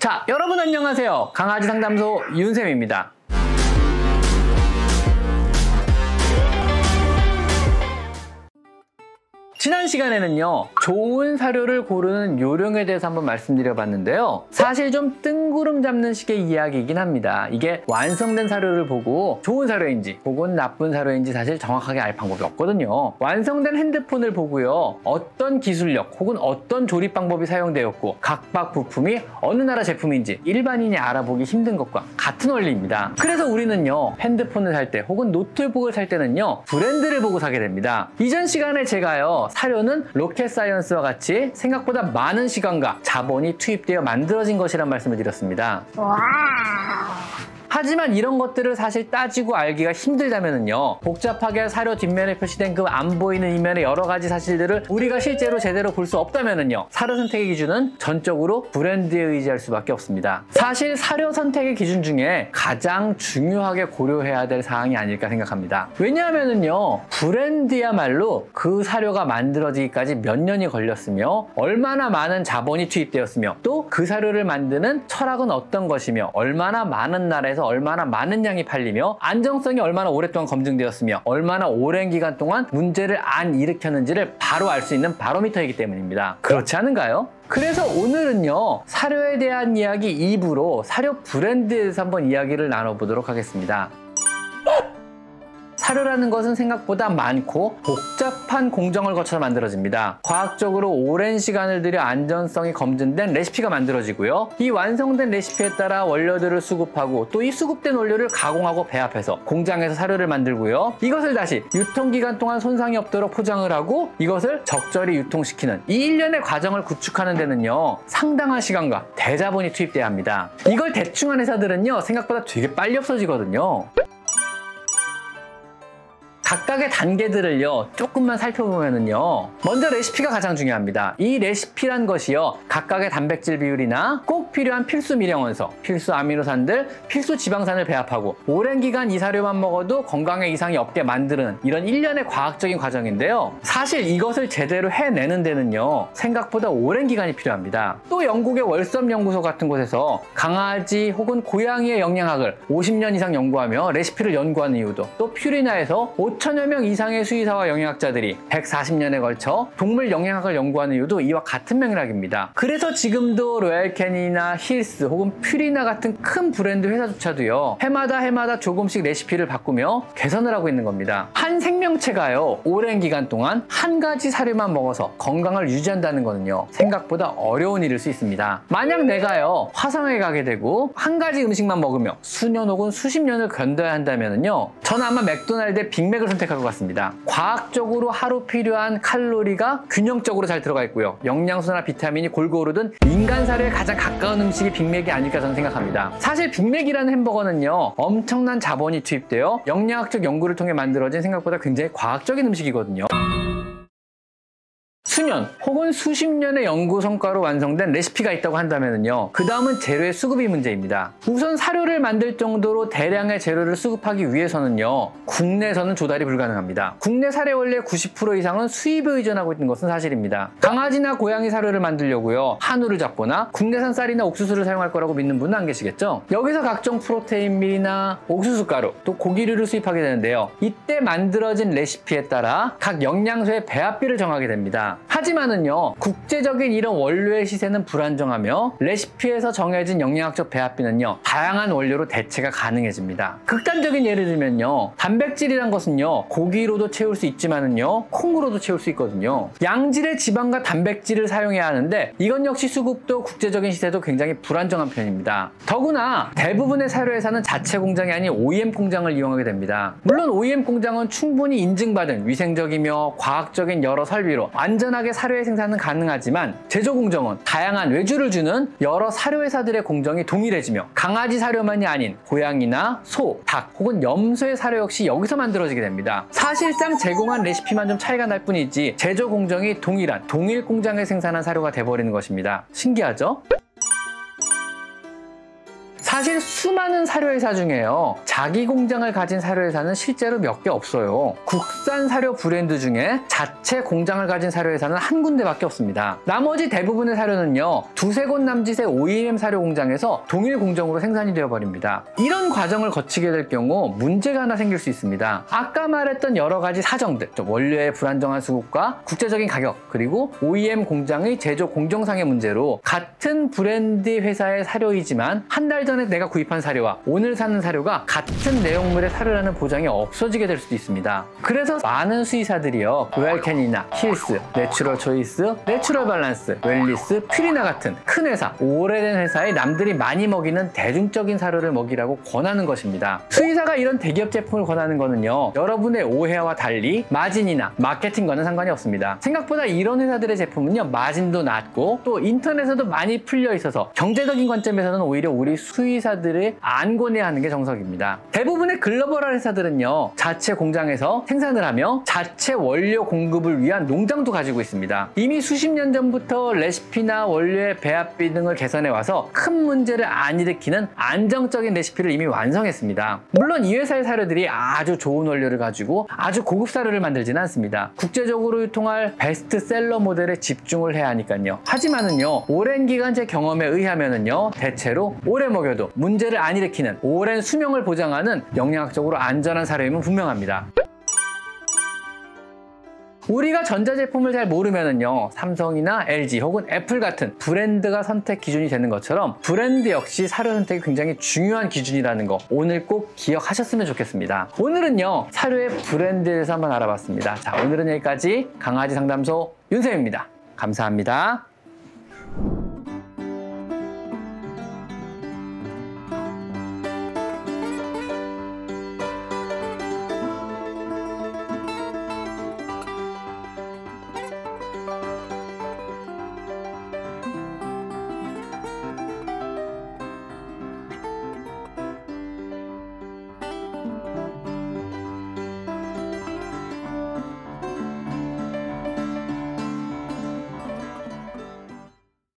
자, 여러분 안녕하세요. 강아지 상담소 윤쌤입니다. 지난 시간에는요, 좋은 사료를 고르는 요령에 대해서 한번 말씀드려봤는데요. 사실 좀 뜬구름 잡는 식의 이야기이긴 합니다. 이게 완성된 사료를 보고 좋은 사료인지 혹은 나쁜 사료인지 사실 정확하게 알 방법이 없거든요. 완성된 핸드폰을 보고요, 어떤 기술력 혹은 어떤 조립 방법이 사용되었고 각각 부품이 어느 나라 제품인지 일반인이 알아보기 힘든 것과 같은 원리입니다. 그래서 우리는요, 핸드폰을 살 때 혹은 노트북을 살 때는요, 브랜드를 보고 사게 됩니다. 이전 시간에 제가요, 사료는 로켓 사이언스와 같이 생각보다 많은 시간과 자본이 투입되어 만들어진 것이란 말씀을 드렸습니다. 와우. 하지만 이런 것들을 사실 따지고 알기가 힘들다면요, 복잡하게 사료 뒷면에 표시된 그 안 보이는 이면의 여러 가지 사실들을 우리가 실제로 제대로 볼 수 없다면요, 사료 선택의 기준은 전적으로 브랜드에 의지할 수밖에 없습니다. 사실 사료 선택의 기준 중에 가장 중요하게 고려해야 될 사항이 아닐까 생각합니다. 왜냐하면요, 브랜드야말로 그 사료가 만들어지기까지 몇 년이 걸렸으며 얼마나 많은 자본이 투입되었으며 또 그 사료를 만드는 철학은 어떤 것이며 얼마나 많은 나라에서 얼마나 많은 양이 팔리며 안정성이 얼마나 오랫동안 검증되었으며 얼마나 오랜 기간 동안 문제를 안 일으켰는지를 바로 알 수 있는 바로미터이기 때문입니다. 그렇지 않은가요? 그래서 오늘은요, 사료에 대한 이야기 2부로 사료 브랜드에 대해서 한번 이야기를 나눠보도록 하겠습니다. 사료라는 것은 생각보다 많고 복잡한 공정을 거쳐서 만들어집니다. 과학적으로 오랜 시간을 들여 안전성이 검증된 레시피가 만들어지고요. 이 완성된 레시피에 따라 원료들을 수급하고 또 이 수급된 원료를 가공하고 배합해서 공장에서 사료를 만들고요. 이것을 다시 유통기간 동안 손상이 없도록 포장을 하고 이것을 적절히 유통시키는 이 일련의 과정을 구축하는 데는요, 상당한 시간과 대자본이 투입돼야 합니다. 이걸 대충 한 회사들은요, 생각보다 되게 빨리 없어지거든요. 각각의 단계들을요, 조금만 살펴보면은요, 먼저 레시피가 가장 중요합니다. 이 레시피란 것이요, 각각의 단백질 비율이나 꼭 필요한 필수 미령원소, 필수 아미노산들, 필수 지방산을 배합하고 오랜 기간 이 사료만 먹어도 건강에 이상이 없게 만드는 이런 일련의 과학적인 과정인데요. 사실 이것을 제대로 해내는 데는요, 생각보다 오랜 기간이 필요합니다. 또 영국의 월섬 연구소 같은 곳에서 강아지 혹은 고양이의 영양학을 50년 이상 연구하며 레시피를 연구하는 이유도, 또 퓨리나에서 5천여 명 이상의 수의사와 영양학자들이 140년에 걸쳐 동물 영양학을 연구하는 이유도 이와 같은 맥락입니다. 그래서 지금도 로얄캐닌이나 힐스 혹은 퓨리나 같은 큰 브랜드 회사조차도요, 해마다 조금씩 레시피를 바꾸며 개선을 하고 있는 겁니다. 한 생명체가요, 오랜 기간 동안 한 가지 사료만 먹어서 건강을 유지한다는 거는요, 생각보다 어려운 일일 수 있습니다. 만약 내가요, 화성에 가게 되고 한 가지 음식만 먹으며 수년 혹은 수십 년을 견뎌야 한다면요, 저는 아마 맥도날드의 빅맥을 선택할 것 같습니다. 과학적으로 하루 필요한 칼로리가 균형적으로 잘 들어가 있고요, 영양소나 비타민이 골고루 든 인간 사료에 가장 가까운 음식이 빅맥이 아닐까 저는 생각합니다. 사실 빅맥이라는 햄버거는요, 엄청난 자본이 투입되어 영양학적 연구를 통해 만들어진 생각보다 굉장히 과학적인 음식이거든요. 수년 혹은 수십 년의 연구 성과로 완성된 레시피가 있다고 한다면요, 그 다음은 재료의 수급이 문제입니다. 우선 사료를 만들 정도로 대량의 재료를 수급하기 위해서는요, 국내에서는 조달이 불가능합니다. 국내 사료 원료의 90% 이상은 수입에 의존하고 있는 것은 사실입니다. 강아지나 고양이 사료를 만들려고요, 한우를 잡거나 국내산 쌀이나 옥수수를 사용할 거라고 믿는 분은 안 계시겠죠? 여기서 각종 프로테인밀이나 옥수수 가루, 또 고기류를 수입하게 되는데요, 이때 만들어진 레시피에 따라 각 영양소의 배합비를 정하게 됩니다. 하지만은요, 국제적인 이런 원료의 시세는 불안정하며 레시피에서 정해진 영양학적 배합비는요, 다양한 원료로 대체가 가능해집니다. 극단적인 예를 들면요, 단백질이란 것은요, 고기로도 채울 수 있지만은요, 콩으로도 채울 수 있거든요. 양질의 지방과 단백질을 사용해야 하는데 이건 역시 수급도 국제적인 시세도 굉장히 불안정한 편입니다. 더구나 대부분의 사료회사는 자체 공장이 아닌 OEM 공장을 이용하게 됩니다. 물론 OEM 공장은 충분히 인증받은 위생적이며 과학적인 여러 설비로 안전하게 사료의 생산은 가능하지만 제조 공정은 다양한 외주를 주는 여러 사료회사들의 공정이 동일해지며 강아지 사료만이 아닌 고양이나 소, 닭 혹은 염소의 사료 역시 여기서 만들어지게 됩니다. 사실상 제공한 레시피만 좀 차이가 날 뿐이지 제조 공정이 동일한 동일 공장에 생산한 사료가 돼버리는 것입니다. 신기하죠? 사실 수많은 사료회사 중에요, 자기 공장을 가진 사료회사는 실제로 몇 개 없어요. 국산 사료 브랜드 중에 자체 공장을 가진 사료회사는 한 군데밖에 없습니다. 나머지 대부분의 사료는요, 두세 곳 남짓의 OEM 사료 공장에서 동일 공정으로 생산이 되어버립니다. 이런 과정을 거치게 될 경우 문제가 하나 생길 수 있습니다. 아까 말했던 여러 가지 사정들, 원료의 불안정한 수급과 국제적인 가격, 그리고 OEM 공장의 제조 공정상의 문제로 같은 브랜드 회사의 사료이지만 한 달 전에 내가 구입한 사료와 오늘 사는 사료가 같은 내용물의 사료라는 보장이 없어지게 될 수도 있습니다. 그래서 많은 수의사들이요, 로얄캐닌이나 힐스, 내추럴 초이스, 내추럴 밸런스, 웰리스, 퓨리나 같은 큰 회사, 오래된 회사에 남들이 많이 먹이는 대중적인 사료를 먹이라고 권하는 것입니다. 수의사가 이런 대기업 제품을 권하는 거는요, 여러분의 오해와 달리 마진이나 마케팅과는 상관이 없습니다. 생각보다 이런 회사들의 제품은요, 마진도 낮고 또 인터넷에도 많이 풀려 있어서 경제적인 관점에서는 오히려 우리 수의사들을 안 권해야 하는 게 정석입니다. 대부분의 글로벌 회사들은요, 자체 공장에서 생산을 하며 자체 원료 공급을 위한 농장도 가지고 있습니다. 이미 수십 년 전부터 레시피나 원료의 배합비 등을 개선해 와서 큰 문제를 안 일으키는 안정적인 레시피를 이미 완성했습니다. 물론 이 회사의 사료들이 아주 좋은 원료를 가지고 아주 고급 사료를 만들지는 않습니다. 국제적으로 유통할 베스트셀러 모델에 집중을 해야 하니까요. 하지만은요, 오랜 기간 제 경험에 의하면은요, 대체로 오래 먹여도 문제를 안 일으키는 오랜 수명을 보장하는 영양학적으로 안전한 사료임은 분명합니다. 우리가 전자제품을 잘 모르면은요, 삼성이나 LG 혹은 애플 같은 브랜드가 선택 기준이 되는 것처럼 브랜드 역시 사료 선택이 굉장히 중요한 기준이라는 거 오늘 꼭 기억하셨으면 좋겠습니다. 오늘은요, 사료의 브랜드에 대해서 한번 알아봤습니다. 자, 오늘은 여기까지 강아지 상담소 윤쌤입니다. 감사합니다.